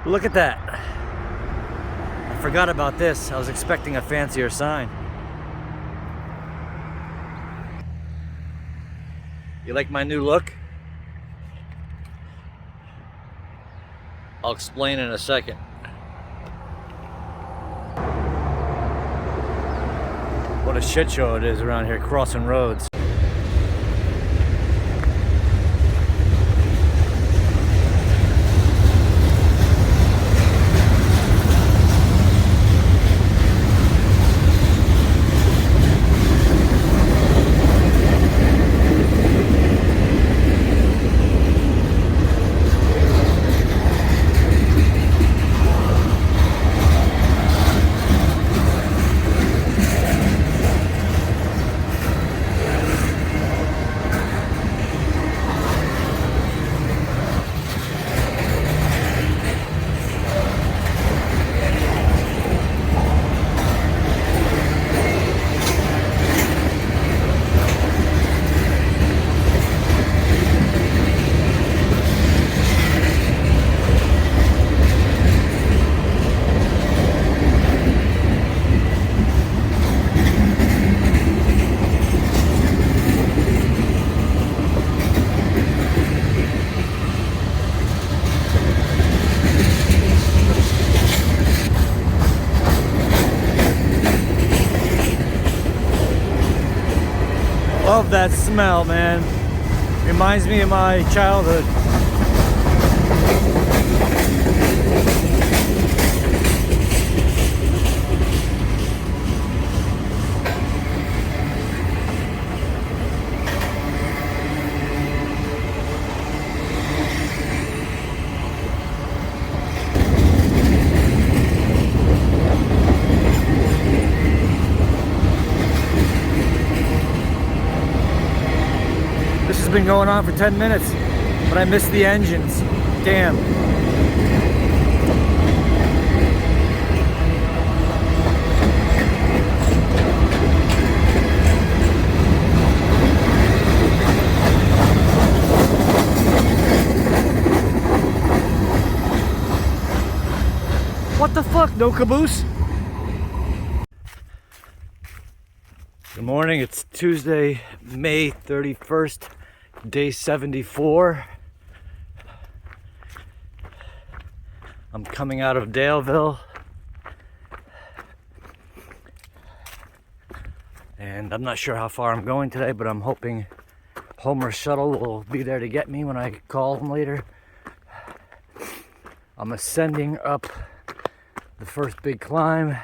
Look at that. I forgot about this. I was expecting a fancier sign. You like my new look? I'll explain in a second. What a shit show it is around here crossing roads. Love that smell, man. Reminds me of my childhood. This has been going on for 10 minutes, but I missed the engines. Damn. What the fuck? No caboose? Good morning. It's Tuesday, May 31st. Day 74. I'm coming out of Daleville, and I'm not sure how far I'm going today, but I'm hoping Homer's shuttle will be there to get me when I call him later. I'm ascending up the first big climb.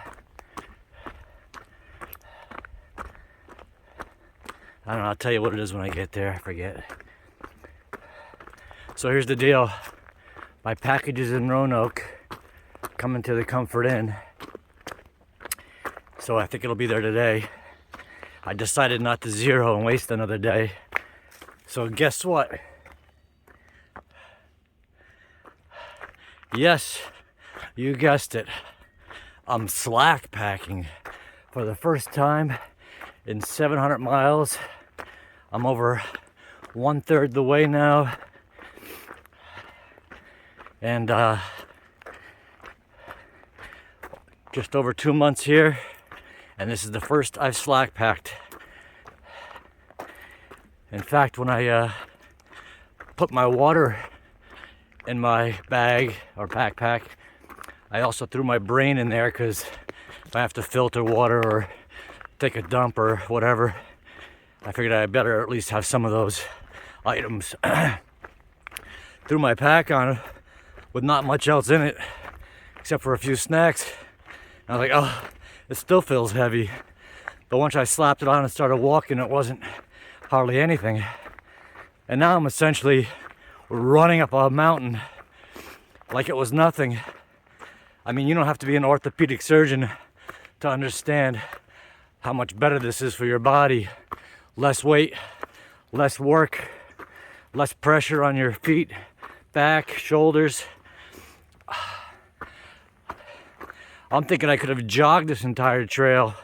I don't know, I'll tell you what it is when I get there, I forget. So here's the deal. My package is in Roanoke, coming to the Comfort Inn. So I think it'll be there today. I decided not to zero and waste another day. So guess what? Yes, you guessed it. I'm slack packing for the first time in 700 miles. I'm over 1/3 the way now. And just over 2 months here. And this is the first I've slack packed. In fact, when I put my water in my bag or backpack, I also threw my brain in there because if I have to filter water or take a dump or whatever, I figured I better at least have some of those items. Threw my pack on with not much else in it except for a few snacks. And I was like, oh, it still feels heavy. But once I slapped it on and started walking, it wasn't hardly anything. And now I'm essentially running up a mountain like it was nothing. I mean, you don't have to be an orthopedic surgeon to understand how much better this is for your body. Less weight, less work, less pressure on your feet, back, shoulders. I'm thinking I could have jogged this entire trail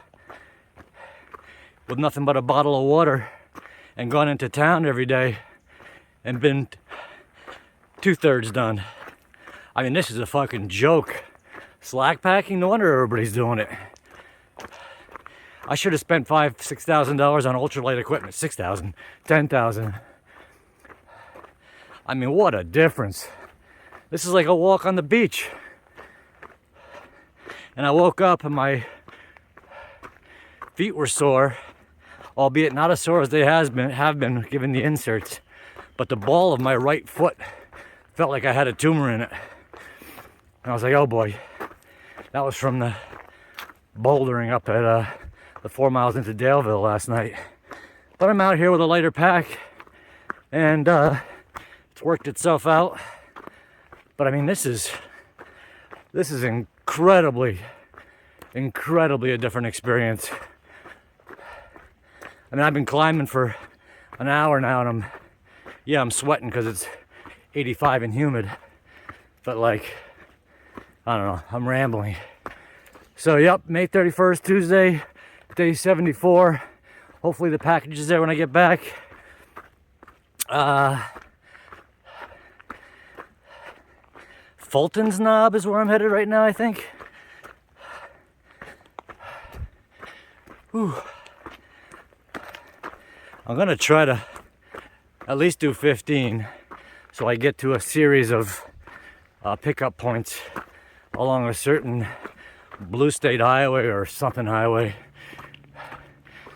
with nothing but a bottle of water and gone into town every day and been 2/3 done. I mean, this is a fucking joke. Slack packing, no wonder everybody's doing it. I should have spent $5,000-$6,000 on ultralight equipment. 6,000, 10,000. I mean, what a difference. This is like a walk on the beach. And I woke up and my feet were sore, albeit not as sore as they have been given the inserts. But the ball of my right foot felt like I had a tumor in it. And I was like, oh boy. That was from the bouldering up at the 4 miles into Daleville last night. But I'm out here with a lighter pack, and it's worked itself out. But I mean, this is incredibly a different experience. I mean, I've been climbing for an hour now, and I'm sweating because it's 85 and humid. But like, I don't know, I'm rambling. So yep, May 31st, Tuesday, day 74. Hopefully the package is there when I get back. Fulton's Knob is where I'm headed right now, I think. Whew. I'm gonna try to at least do 15 so I get to a series of pickup points along a certain Blue State Highway or something highway.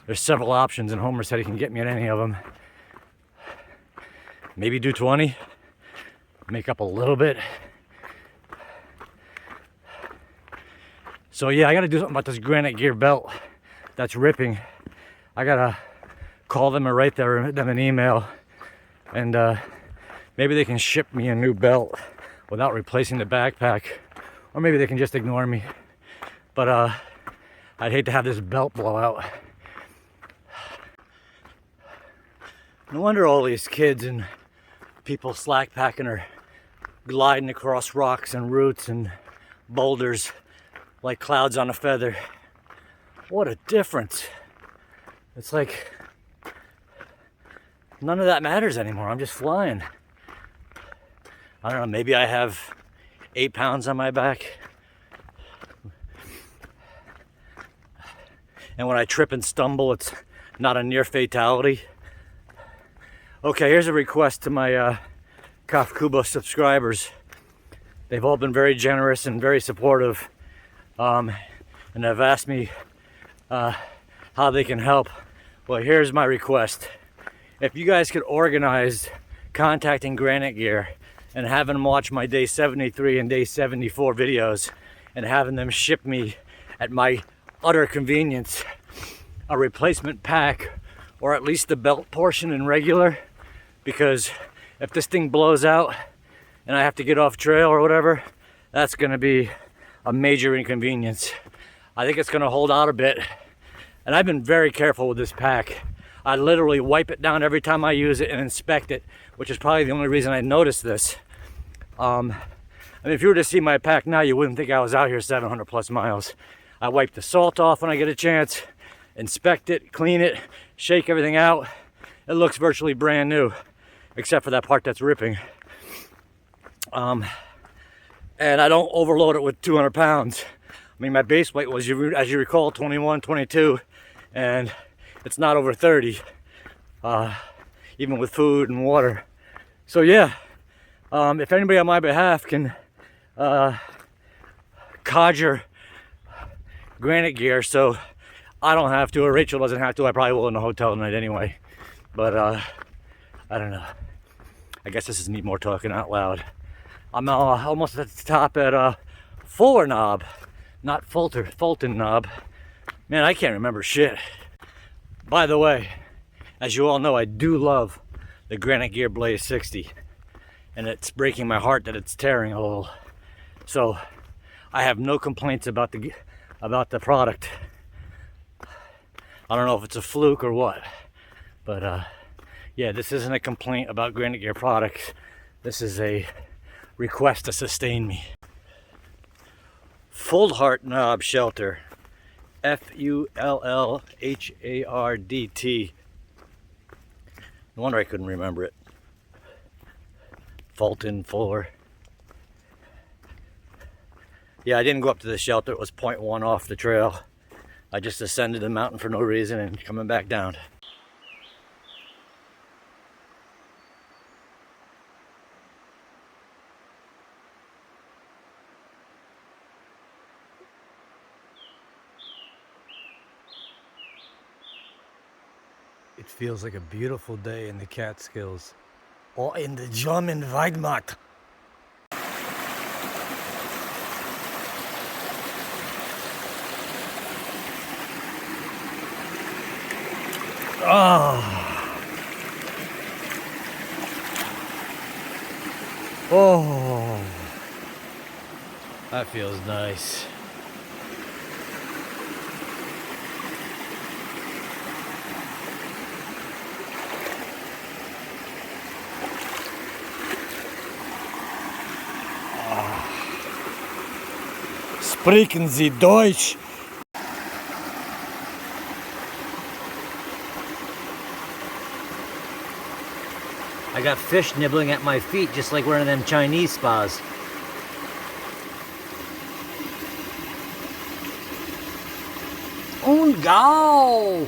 There's several options, and Homer said he can get me at any of them. Maybe do 20, make up a little bit. So yeah, I gotta do something about this Granite Gear belt that's ripping. I gotta call them or write them an email, and maybe they can ship me a new belt without replacing the backpack, or maybe they can just ignore me. But I'd hate to have this belt blow out. No wonder all these kids and people slack packing are gliding across rocks and roots and boulders like clouds on a feather. What a difference. It's like none of that matters anymore. I'm just flying. I don't know, maybe I have 8 pounds on my back. And when I trip and stumble, it's not a near fatality. Okay, here's a request to my Kafkuba subscribers. They've all been very generous and very supportive, and have asked me how they can help. Well, here's my request. If you guys could organize contacting Granite Gear and having them watch my day 73 and day 74 videos, and having them ship me at my utter convenience a replacement pack, or at least the belt portion in regular, because if this thing blows out and I have to get off trail or whatever, that's gonna be a major inconvenience. I think it's gonna hold out a bit, and I've been very careful with this pack. I literally wipe it down every time I use it and inspect it, which is probably the only reason I noticed this. I mean, if you were to see my pack now, you wouldn't think I was out here 700 plus miles. I wipe the salt off when I get a chance, inspect it, clean it, shake everything out. It looks virtually brand new, except for that part that's ripping. And I don't overload it with 200 pounds. I mean, my base weight was, as you recall, 21, 22, and it's not over 30, even with food and water. So yeah, if anybody on my behalf can codger Granite Gear so I don't have to, or Rachel doesn't have to, I probably will in the hotel tonight anyway. But I don't know. I guess this is me more talking out loud. I'm almost at the top at Fuller Knob, not Fulton Knob. Man, I can't remember shit. By the way, as you all know, I do love the Granite Gear Blaze 60, and it's breaking my heart that it's tearing a little. So I have no complaints about the product. I don't know if it's a fluke or what, but yeah, this isn't a complaint about Granite Gear products. This is a request to sustain me. Fullhart Knob Shelter, Fullhardt. No wonder I couldn't remember it. Fulton, Fuller. Yeah, I didn't go up to the shelter. It was 0.1 off the trail. I just ascended the mountain for no reason and coming back down. It feels like a beautiful day in the Catskills, or in the German Weidmacht. Oh. Oh. That feels nice. Sprechen Sie Deutsch? I got fish nibbling at my feet, just like one of them Chinese spas. Und go!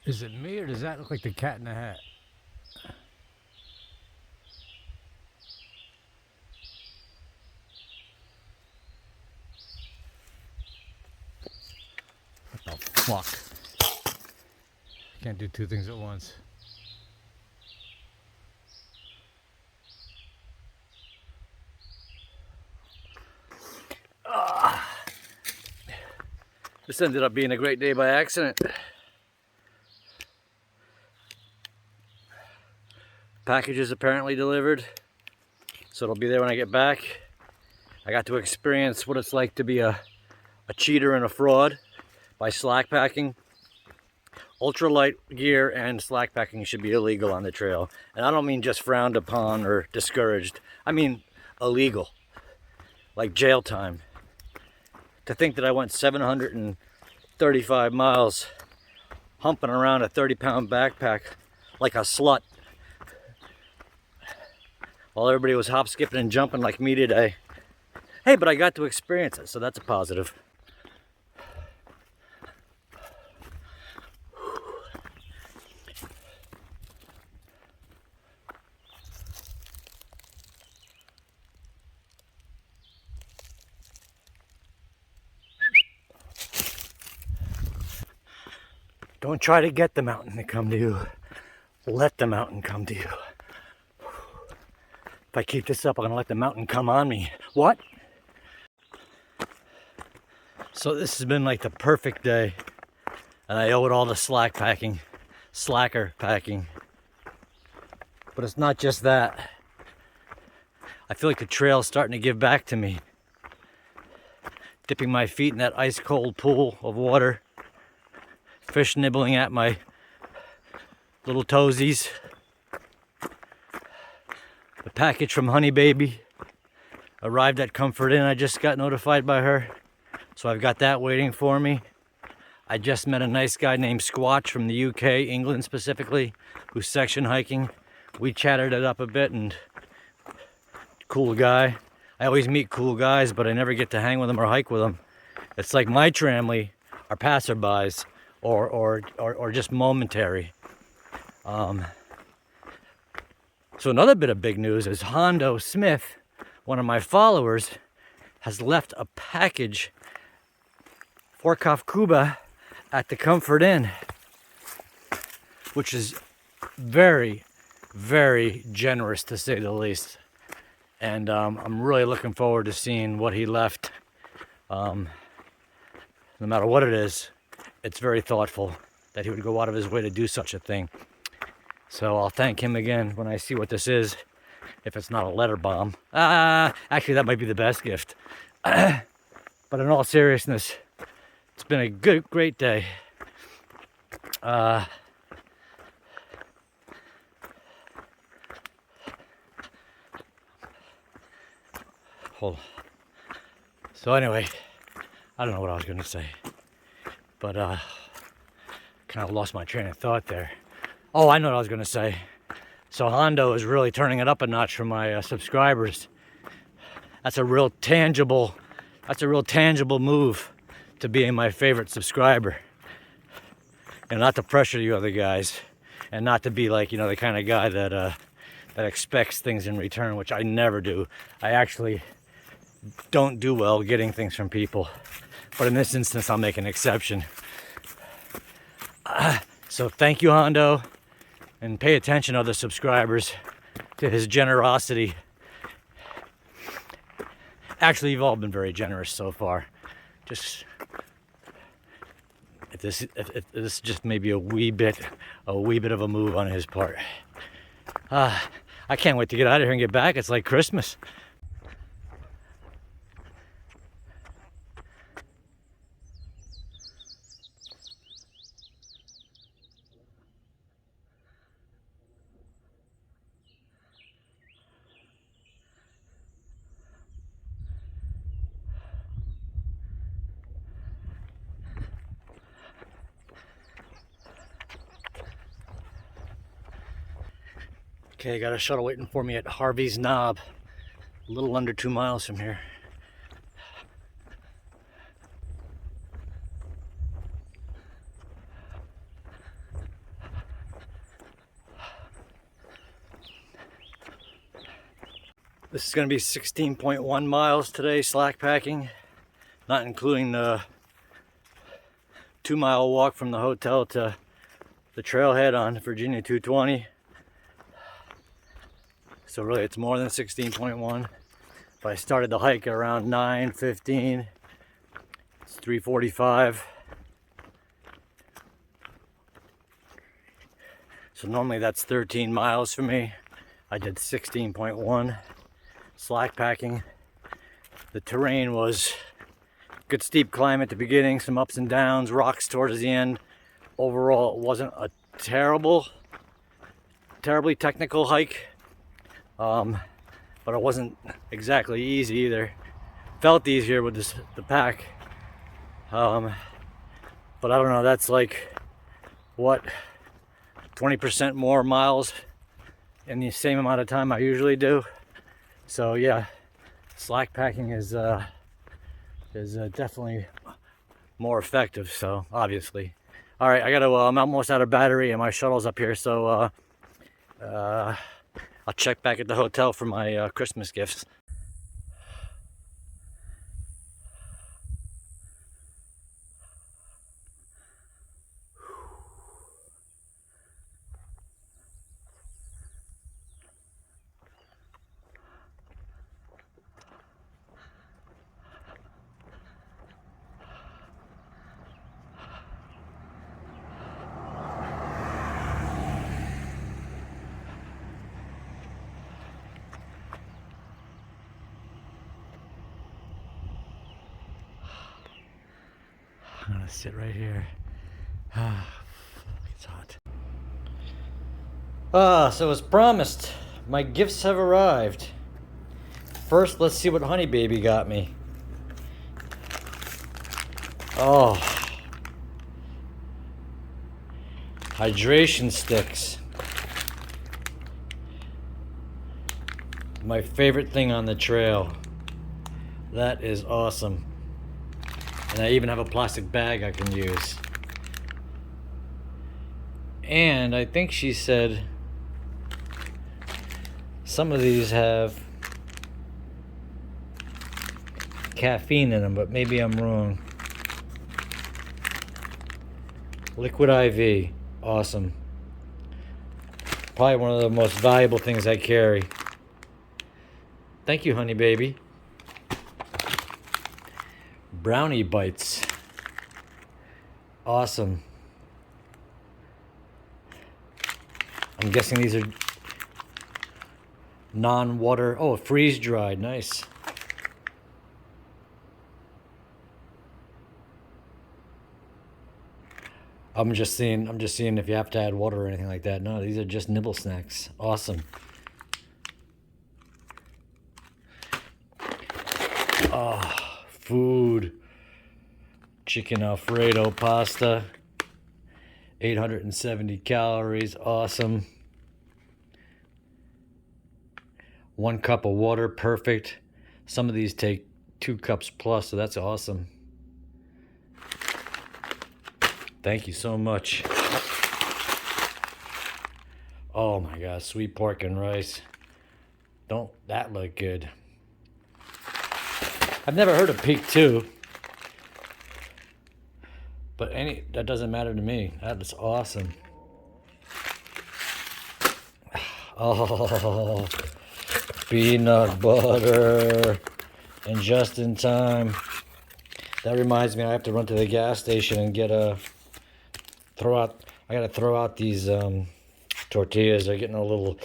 Is it me, or does that look like the Cat in the Hat? What the fuck? Can't do two things at once. This ended up being a great day by accident. Package is apparently delivered, so it'll be there when I get back. I got to experience what it's like to be a cheater and a fraud by slack packing. Ultralight gear and slack packing should be illegal on the trail. And I don't mean just frowned upon or discouraged. I mean illegal, like jail time. To think that I went 735 miles humping around a 30-pound backpack like a slut while everybody was hop, skipping, and jumping like me today. Hey, but I got to experience it, so that's a positive. Don't try to get the mountain to come to you. Let the mountain come to you. If I keep this up, I'm gonna let the mountain come on me. What? So this has been like the perfect day. And I owe it all to slacker packing. But it's not just that. I feel like the trail's starting to give back to me. Dipping my feet in that ice cold pool of water. Fish nibbling at my little toesies. The package from Honey Baby arrived at Comfort Inn. I just got notified by her. So I've got that waiting for me. I just met a nice guy named Squatch from the UK, England specifically, who's section hiking. We chatted it up a bit, and cool guy. I always meet cool guys, but I never get to hang with them or hike with them. It's like my tramley are passerbys. Or just momentary. So another bit of big news is Hondo Smith, one of my followers, has left a package for Kafkuba at the Comfort Inn, which is very, very generous to say the least. And I'm really looking forward to seeing what he left. No matter what it is, it's very thoughtful that he would go out of his way to do such a thing. So I'll thank him again when I see what this is, if it's not a letter bomb. Actually, that might be the best gift. But in all seriousness, it's been a great day. Hold on. So anyway, I don't know what I was going to say. But kind of lost my train of thought there. Oh, I know what I was going to say. So Hondo is really turning it up a notch for my subscribers. That's a real tangible move to being my favorite subscriber. And not to pressure you other guys, and not to be like, you know, the kind of guy that expects things in return, which I never do. I actually don't do well getting things from people. But in this instance, I'll make an exception. So thank you, Hondo, and pay attention, other subscribers, to his generosity. Actually, you've all been very generous so far. Just if this is just maybe a wee bit of a move on his part. I can't wait to get out of here and get back. It's like Christmas. Okay, got a shuttle waiting for me at Harvey's Knob, a little under 2 miles from here. This is going to be 16.1 miles today, slack packing, not including the 2-mile walk from the hotel to the trailhead on Virginia 220. So really it's more than 16.1. But I started the hike at around 9:15. It's 3:45. So normally that's 13 miles for me. I did 16.1. Slack packing. The terrain was good steep climb at the beginning, some ups and downs, rocks towards the end. Overall, it wasn't a terribly technical hike. But it wasn't exactly easy either. Felt easier with the pack. But I don't know, that's like, what, 20% more miles in the same amount of time I usually do. So yeah, slack packing is definitely more effective, so obviously. All right, I'm almost out of battery and my shuttle's up here, so I'll check back at the hotel for my Christmas gifts. I'm gonna sit right here. It's hot. So as promised, my gifts have arrived. First, let's see what Honey Baby got me. Oh, hydration sticks. My favorite thing on the trail. That is awesome. And I even have a plastic bag I can use. And I think she said some of these have caffeine in them, but maybe I'm wrong. Liquid IV, awesome. Probably one of the most valuable things I carry. Thank you, Honey Baby. Brownie bites. Awesome. I'm guessing these are non-water. Oh, freeze dried. Nice. I'm just seeing if you have to add water or anything like that. No, these are just nibble snacks. Awesome. Oh, food. Chicken Alfredo pasta. 870 calories. Awesome. 1 cup of water, perfect. Some of these take 2 cups plus, so that's awesome. Thank you so much. Oh my God, sweet pork and rice. Don't that look good? I've never heard of Peak 2. But that doesn't matter to me. That is awesome. Oh, peanut butter. And just in time. That reminds me, I have to run to the gas station and get I gotta throw out these tortillas. They're getting a little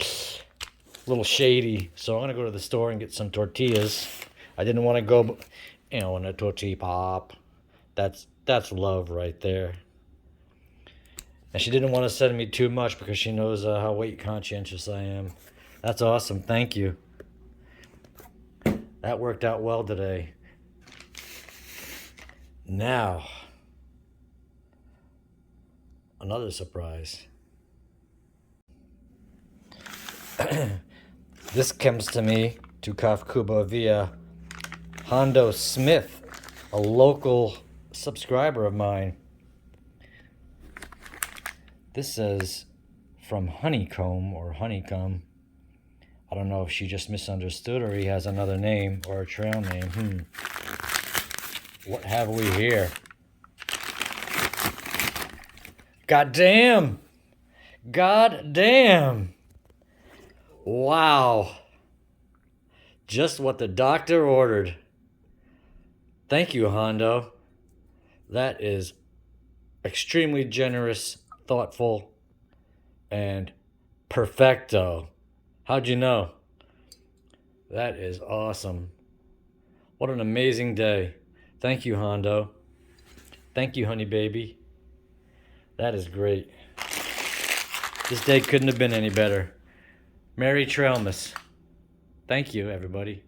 shady. So I'm gonna go to the store and get some tortillas. I didn't want to go, in a tortilla pop. That's love right there. And she didn't want to send me too much because she knows how weight conscientious I am. That's awesome. Thank you. That worked out well today. Now, another surprise. This comes to me, to Kafkuba, via Hondo Smith, a local subscriber of mine. This says from Honeycomb or Honeycomb. I don't know if she just misunderstood or he has another name or a trail name. What have we here? God damn! God damn! Wow! Just what the doctor ordered. Thank you, Hondo. That is extremely generous, thoughtful, and perfecto. How'd you know? That is awesome. What an amazing day. Thank you, Hondo. Thank you, honey baby. That is great. This day couldn't have been any better. Merry Trailmas. Thank you, everybody.